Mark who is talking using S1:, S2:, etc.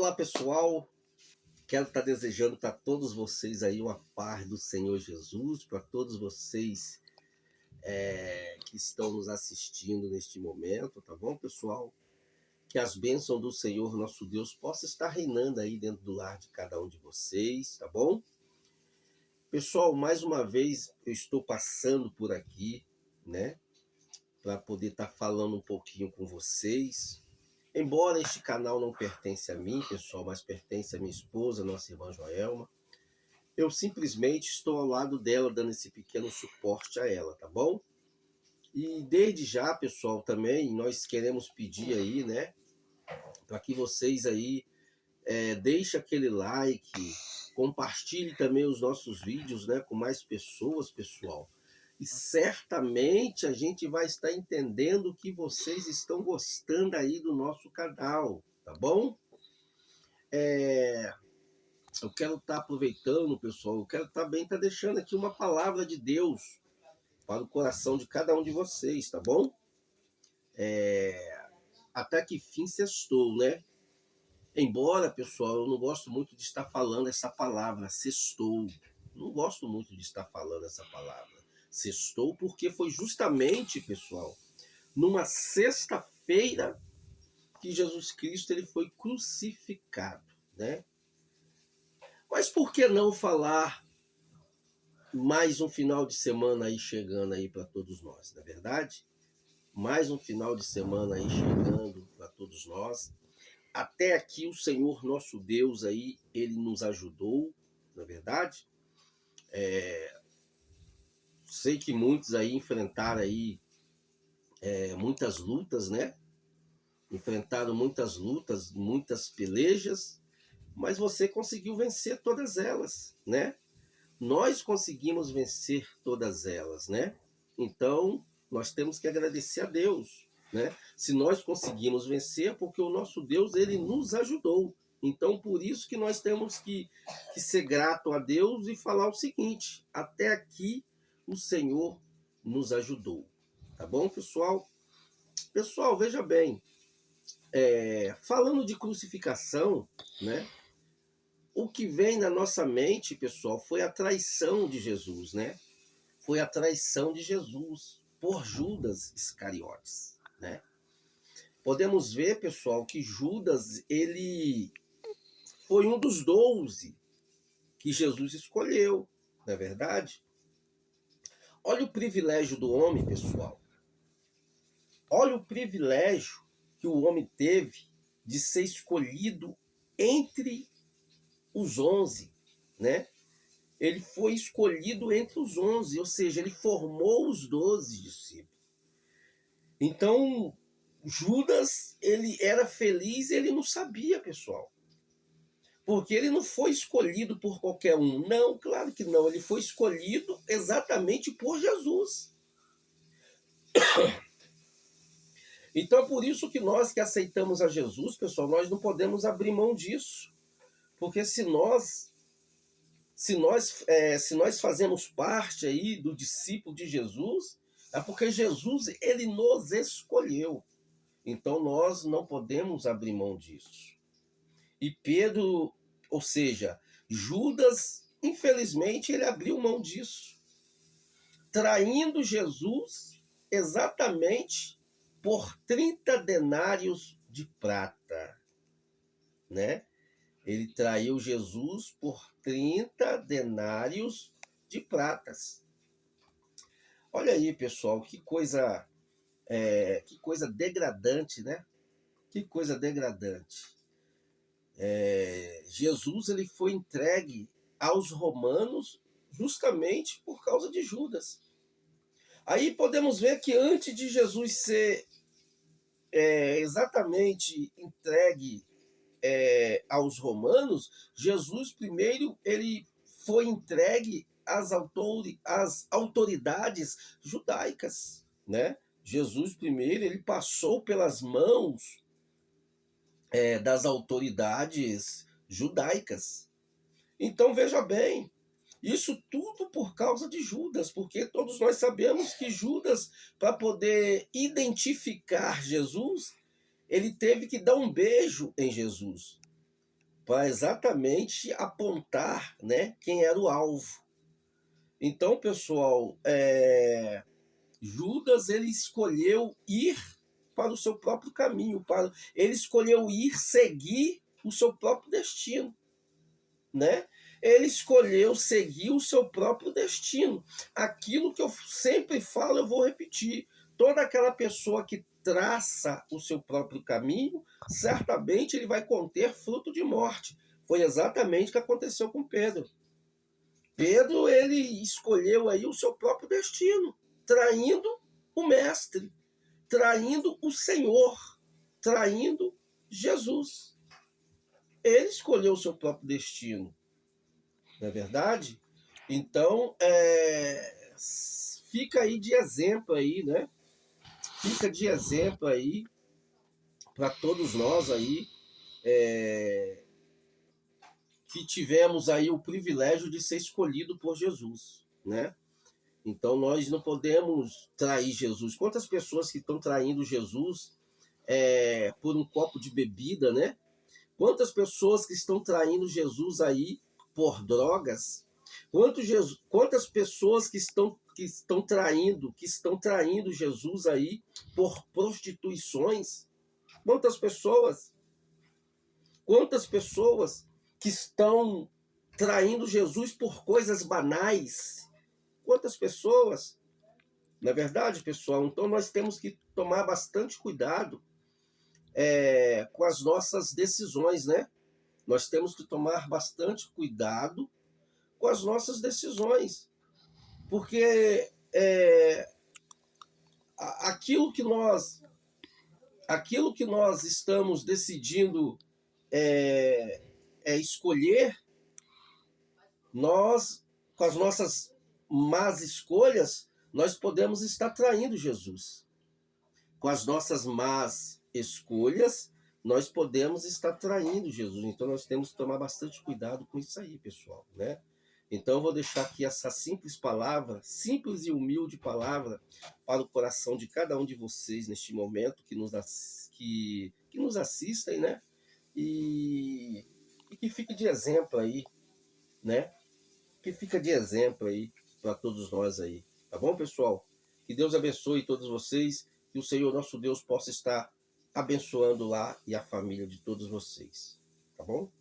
S1: Olá pessoal, quero estar desejando para todos vocês aí uma paz do Senhor Jesus, para todos vocês que estão nos assistindo neste momento, tá bom pessoal? Que as bênçãos do Senhor nosso Deus possam estar reinando aí dentro do lar de cada um de vocês, tá bom? Pessoal, mais uma vez eu estou passando por aqui, né? Para poder estar falando um pouquinho com vocês. Embora este canal não pertence a mim, pessoal, mas pertence à minha esposa, nossa irmã Joelma, eu simplesmente estou ao lado dela, dando esse pequeno suporte a ela, tá bom? E desde já, pessoal, também nós queremos pedir aí, né, para que vocês aí deixem aquele like, compartilhe também os nossos vídeos, né, com mais pessoas, pessoal. E certamente a gente vai estar entendendo que vocês estão gostando aí do nosso canal, tá bom? Eu quero estar aproveitando, pessoal, eu quero também estar deixando aqui uma palavra de Deus para o coração de cada um de vocês, tá bom? Até que fim sextou, né? Embora, pessoal, eu não gosto muito de estar falando essa palavra, sextou. Não gosto muito de estar falando essa palavra, sextou, porque foi justamente, pessoal, numa sexta-feira que Jesus Cristo ele foi crucificado, né? Mas por que não falar mais um final de semana aí chegando aí para todos nós, não é verdade? Mais um final de semana aí chegando para todos nós. Até aqui o Senhor nosso Deus aí, ele nos ajudou, não é verdade? Sei que muitos aí enfrentaram aí muitas lutas, né? Enfrentaram muitas lutas, muitas pelejas, mas você conseguiu vencer todas elas, né? Nós conseguimos vencer todas elas, né? Então, nós temos que agradecer a Deus, né? Se nós conseguimos vencer, porque o nosso Deus, ele nos ajudou. Então, por isso que nós temos que ser grato a Deus e falar o seguinte: até aqui o Senhor nos ajudou. Tá bom, pessoal? Pessoal, veja bem, falando de crucificação, né? O que vem na nossa mente, pessoal, foi a traição de Jesus, né? Foi a traição de Jesus por Judas Iscariotes, né? Podemos ver, pessoal, que Judas, ele foi um dos 12 que Jesus escolheu, não é verdade? Olha o privilégio do homem, pessoal. Olha o privilégio que o homem teve de ser escolhido entre os 11, né? Ele foi escolhido entre os 11, ou seja, ele formou os 12 discípulos. Então, Judas, ele era feliz e ele não sabia, pessoal. Porque ele não foi escolhido por qualquer um. Não, claro que não. Ele foi escolhido exatamente por Jesus. Então, é por isso que nós que aceitamos a Jesus, pessoal, nós não podemos abrir mão disso. Porque se nós fazemos parte aí do discípulo de Jesus, é porque Jesus, ele nos escolheu. Então nós não podemos abrir mão disso. E Pedro, ou seja, Judas, infelizmente, ele abriu mão disso, traindo Jesus exatamente por 30 denários de prata, né? Ele traiu Jesus por 30 denários de pratas. Olha aí, pessoal, que coisa degradante, né? Que coisa degradante. Jesus ele foi entregue aos romanos justamente por causa de Judas. Aí podemos ver que antes de Jesus ser exatamente entregue aos romanos, Jesus primeiro ele foi entregue às autoridades judaicas, né? Jesus primeiro ele passou pelas mãos das autoridades judaicas. Então veja bem, isso tudo por causa de Judas, porque todos nós sabemos que Judas, para poder identificar Jesus, ele teve que dar um beijo em Jesus. para exatamente apontar, né, quem era o alvo. Então, pessoal, Judas ele escolheu ir para o seu próprio caminho, ele escolheu ir seguir o seu próprio destino, né? Ele escolheu seguir o seu próprio destino. Aquilo que eu sempre falo, eu vou repetir. Toda aquela pessoa que traça o seu próprio caminho, certamente ele vai conter fruto de morte. Foi exatamente o que aconteceu com Pedro. Pedro, ele escolheu aí o seu próprio destino, traindo o mestre, traindo o Senhor, traindo Jesus. Ele escolheu o seu próprio destino, não é verdade? Então, fica aí de exemplo aí, né? Fica de exemplo aí para todos nós aí que tivemos aí o privilégio de ser escolhido por Jesus, né? Então nós não podemos trair Jesus. Quantas pessoas que estão traindo Jesus por um copo de bebida, né? Quantas pessoas que estão traindo Jesus aí por drogas? Quantas pessoas que estão traindo Jesus aí por prostituições? Quantas pessoas? Quantas pessoas que estão traindo Jesus por coisas banais? Quantas pessoas? Não é verdade, pessoal? Então nós temos que tomar bastante cuidado com as nossas decisões, né? Nós temos que tomar bastante cuidado com as nossas decisões, porque aquilo que nós estamos decidindo escolher, nós, com as nossas más escolhas, nós podemos estar traindo Jesus. Com as nossas más escolhas, nós podemos estar traindo Jesus. Então nós temos que tomar bastante cuidado com isso aí, pessoal, né? Então eu vou deixar aqui essa simples palavra, simples e humilde palavra, para o coração de cada um de vocês neste momento que nos assistem, né? E que fique de exemplo aí, né? Que fica de exemplo aí para todos nós aí. Tá bom, pessoal? Que Deus abençoe todos vocês, que o Senhor nosso Deus possa estar abençoando lá e a família de todos vocês. Tá bom?